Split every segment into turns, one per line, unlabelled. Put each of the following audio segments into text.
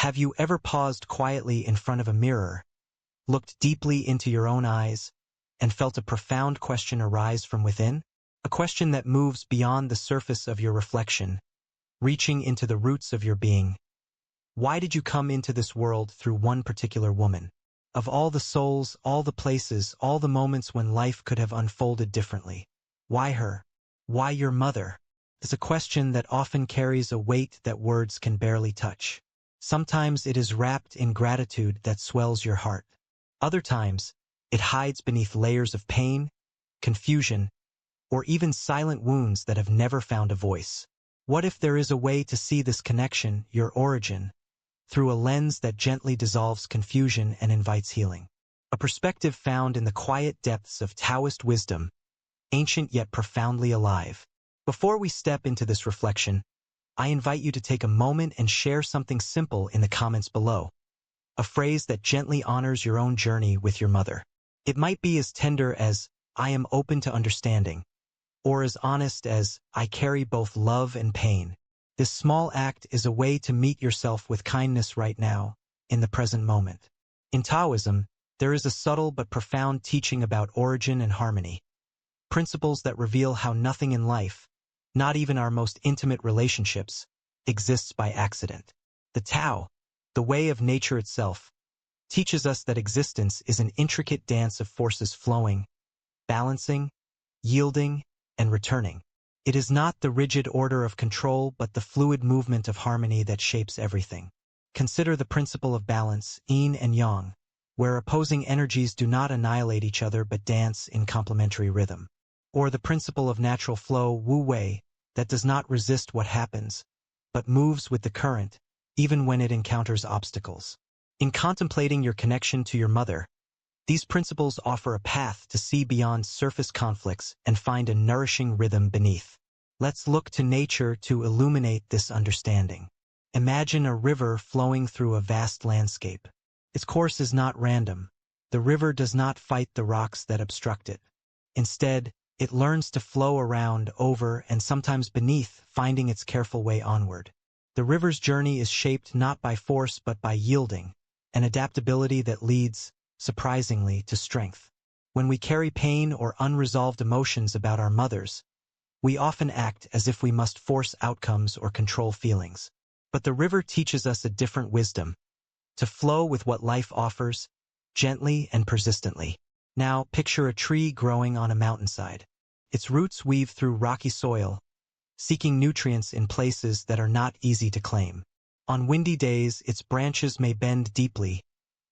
Have you ever paused quietly in front of a mirror, looked deeply into your own eyes, and felt a profound question arise from within? A question that moves beyond the surface of your reflection, reaching into the roots of your being. Why did you come into this world through one particular woman? Of all the souls, all the places, all the moments when life could have unfolded differently. Why her? Why your mother? It's a question that often carries a weight that words can barely touch. Sometimes it is wrapped in gratitude that swells your heart. Other times, it hides beneath layers of pain, confusion, or even silent wounds that have never found a voice. What if there is a way to see this connection, your origin, through a lens that gently dissolves confusion and invites healing? A perspective found in the quiet depths of Taoist wisdom, ancient yet profoundly alive. Before we step into this reflection, I invite you to take a moment and share something simple in the comments below. A phrase that gently honors your own journey with your mother. It might be as tender as, "I am open to understanding," or as honest as, "I carry both love and pain." This small act is a way to meet yourself with kindness right now, in the present moment. In Taoism, there is a subtle but profound teaching about origin and harmony. Principles that reveal how nothing in life, not even our most intimate relationships, exists by accident. The Tao, the way of nature itself, teaches us that existence is an intricate dance of forces flowing, balancing, yielding, and returning. It is not the rigid order of control but the fluid movement of harmony that shapes everything. Consider the principle of balance, yin and yang, where opposing energies do not annihilate each other but dance in complementary rhythm. Or the principle of natural flow, wu wei, that does not resist what happens, but moves with the current, even when it encounters obstacles. In contemplating your connection to your mother, these principles offer a path to see beyond surface conflicts and find a nourishing rhythm beneath. Let's look to nature to illuminate this understanding. Imagine a river flowing through a vast landscape. Its course is not random. The river does not fight the rocks that obstruct it. Instead, it learns to flow around, over, and sometimes beneath, finding its careful way onward. The river's journey is shaped not by force but by yielding, an adaptability that leads, surprisingly, to strength. When we carry pain or unresolved emotions about our mothers, we often act as if we must force outcomes or control feelings. But the river teaches us a different wisdom, to flow with what life offers, gently and persistently. Now, picture a tree growing on a mountainside. Its roots weave through rocky soil, seeking nutrients in places that are not easy to claim. On windy days, its branches may bend deeply,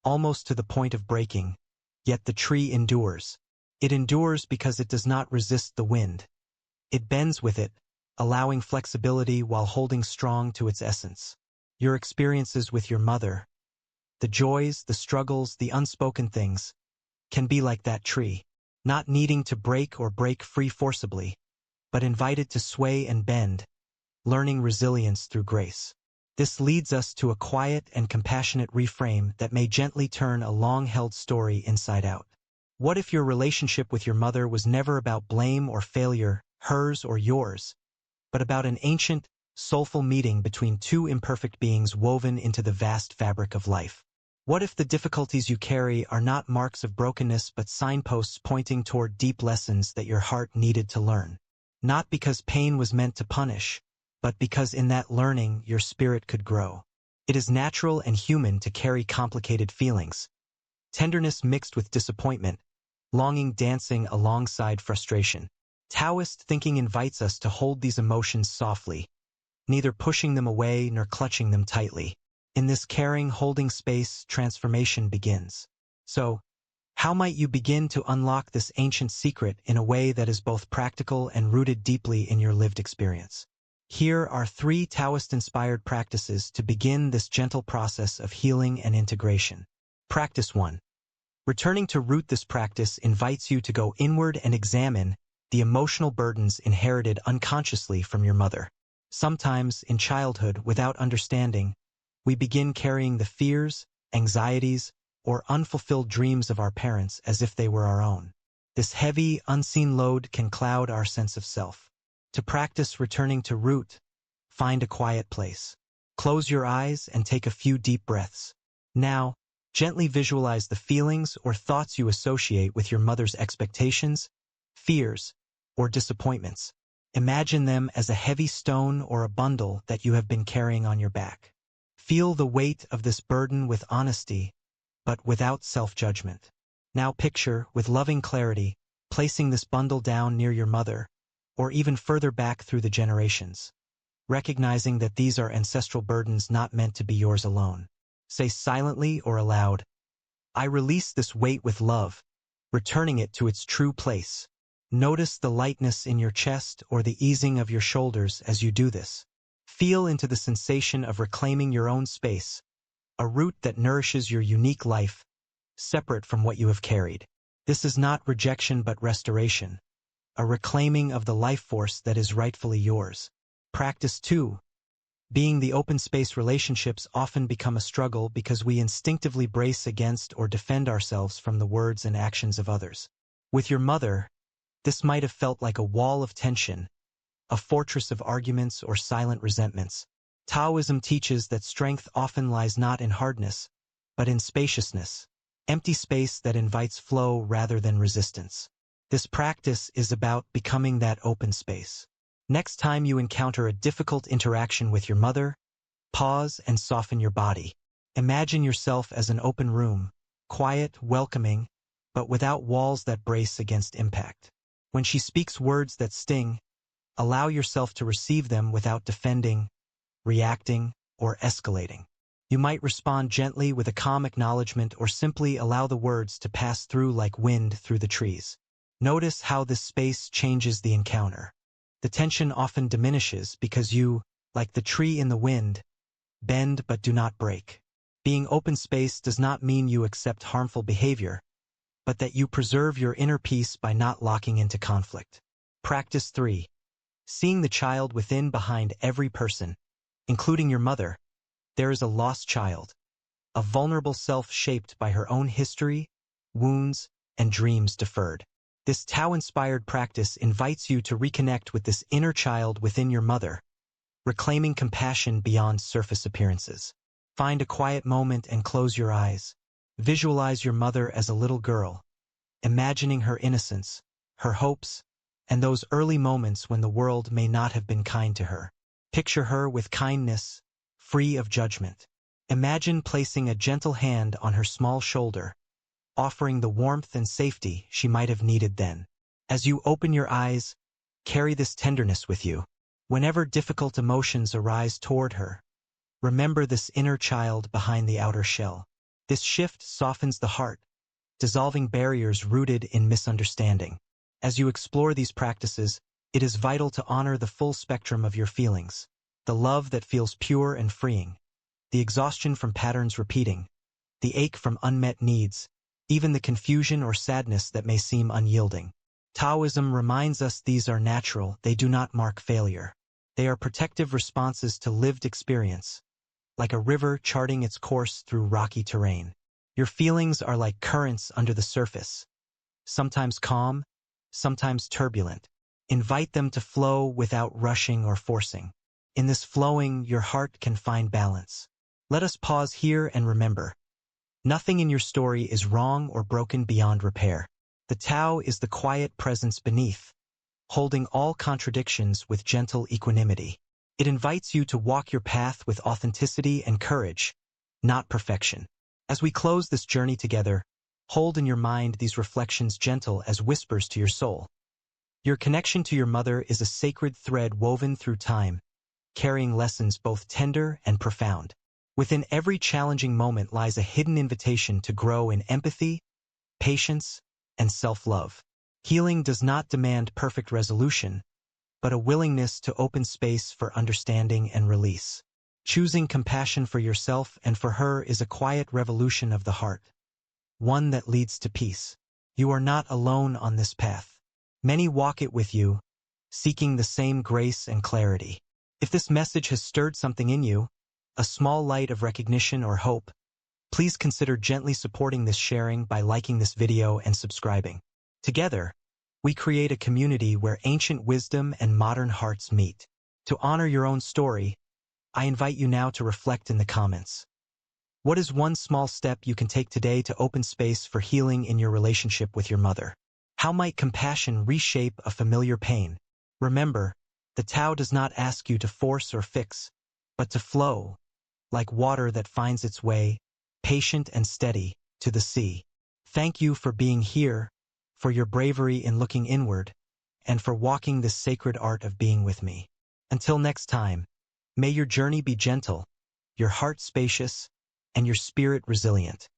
almost to the point of breaking, yet the tree endures. It endures because it does not resist the wind. It bends with it, allowing flexibility while holding strong to its essence. Your experiences with your mother, the joys, the struggles, the unspoken things, can be like that tree, not needing to break or break free forcibly, but invited to sway and bend, learning resilience through grace. This leads us to a quiet and compassionate reframe that may gently turn a long-held story inside out. What if your relationship with your mother was never about blame or failure, hers or yours, but about an ancient, soulful meeting between two imperfect beings woven into the vast fabric of life? What if the difficulties you carry are not marks of brokenness but signposts pointing toward deep lessons that your heart needed to learn? Not because pain was meant to punish, but because in that learning your spirit could grow. It is natural and human to carry complicated feelings, tenderness mixed with disappointment, longing dancing alongside frustration. Taoist thinking invites us to hold these emotions softly, neither pushing them away nor clutching them tightly. In this caring, holding space, transformation begins. So, how might you begin to unlock this ancient secret in a way that is both practical and rooted deeply in your lived experience? Here are 3 Taoist-inspired practices to begin this gentle process of healing and integration. Practice 1. Returning to root. This practice invites you to go inward and examine the emotional burdens inherited unconsciously from your mother. Sometimes, in childhood, without understanding, we begin carrying the fears, anxieties, or unfulfilled dreams of our parents as if they were our own. This heavy, unseen load can cloud our sense of self. To practice returning to root, find a quiet place. Close your eyes and take a few deep breaths. Now, gently visualize the feelings or thoughts you associate with your mother's expectations, fears, or disappointments. Imagine them as a heavy stone or a bundle that you have been carrying on your back. Feel the weight of this burden with honesty, but without self-judgment. Now picture, with loving clarity, placing this bundle down near your mother, or even further back through the generations. Recognizing that these are ancestral burdens not meant to be yours alone. Say silently or aloud, "I release this weight with love," returning it to its true place. Notice the lightness in your chest or the easing of your shoulders as you do this. Feel into the sensation of reclaiming your own space, a root that nourishes your unique life, separate from what you have carried. This is not rejection but restoration, a reclaiming of the life force that is rightfully yours. Practice 2. Being the open space. Relationships often become a struggle because we instinctively brace against or defend ourselves from the words and actions of others. With your mother, this might have felt like a wall of tension, a fortress of arguments or silent resentments. Taoism teaches that strength often lies not in hardness, but in spaciousness, empty space that invites flow rather than resistance. This practice is about becoming that open space. Next time you encounter a difficult interaction with your mother, pause and soften your body. Imagine yourself as an open room, quiet, welcoming, but without walls that brace against impact. When she speaks words that sting, allow yourself to receive them without defending, reacting, or escalating. You might respond gently with a calm acknowledgement or simply allow the words to pass through like wind through the trees. Notice how this space changes the encounter. The tension often diminishes because you, like the tree in the wind, bend but do not break. Being open space does not mean you accept harmful behavior, but that you preserve your inner peace by not locking into conflict. Practice 3. Seeing the child within. Behind every person, including your mother, there is a lost child, a vulnerable self shaped by her own history, wounds, and dreams deferred. This Tao-inspired practice invites you to reconnect with this inner child within your mother, reclaiming compassion beyond surface appearances. Find a quiet moment and close your eyes. Visualize your mother as a little girl, imagining her innocence, her hopes, and those early moments when the world may not have been kind to her. Picture her with kindness, free of judgment. Imagine placing a gentle hand on her small shoulder, offering the warmth and safety she might have needed then. As you open your eyes, carry this tenderness with you. Whenever difficult emotions arise toward her, remember this inner child behind the outer shell. This shift softens the heart, dissolving barriers rooted in misunderstanding. As you explore these practices, it is vital to honor the full spectrum of your feelings. The love that feels pure and freeing, the exhaustion from patterns repeating, the ache from unmet needs, even the confusion or sadness that may seem unyielding. Taoism reminds us these are natural, they do not mark failure. They are protective responses to lived experience, like a river charting its course through rocky terrain. Your feelings are like currents under the surface, sometimes calm, sometimes turbulent. Invite them to flow without rushing or forcing. In this flowing, your heart can find balance. Let us pause here and remember, nothing in your story is wrong or broken beyond repair. The Tao is the quiet presence beneath, holding all contradictions with gentle equanimity. It invites you to walk your path with authenticity and courage, not perfection. As we close this journey together, hold in your mind these reflections gentle as whispers to your soul. Your connection to your mother is a sacred thread woven through time, carrying lessons both tender and profound. Within every challenging moment lies a hidden invitation to grow in empathy, patience, and self-love. Healing does not demand perfect resolution, but a willingness to open space for understanding and release. Choosing compassion for yourself and for her is a quiet revolution of the heart, one that leads to peace. You are not alone on this path. Many walk it with you, seeking the same grace and clarity. If this message has stirred something in you, a small light of recognition or hope, please consider gently supporting this sharing by liking this video and subscribing. Together, we create a community where ancient wisdom and modern hearts meet. To honor your own story, I invite you now to reflect in the comments. What is one small step you can take today to open space for healing in your relationship with your mother? How might compassion reshape a familiar pain? Remember, the Tao does not ask you to force or fix, but to flow, like water that finds its way, patient and steady, to the sea. Thank you for being here, for your bravery in looking inward, and for walking this sacred art of being with me. Until next time, may your journey be gentle, your heart spacious, and your spirit resilient.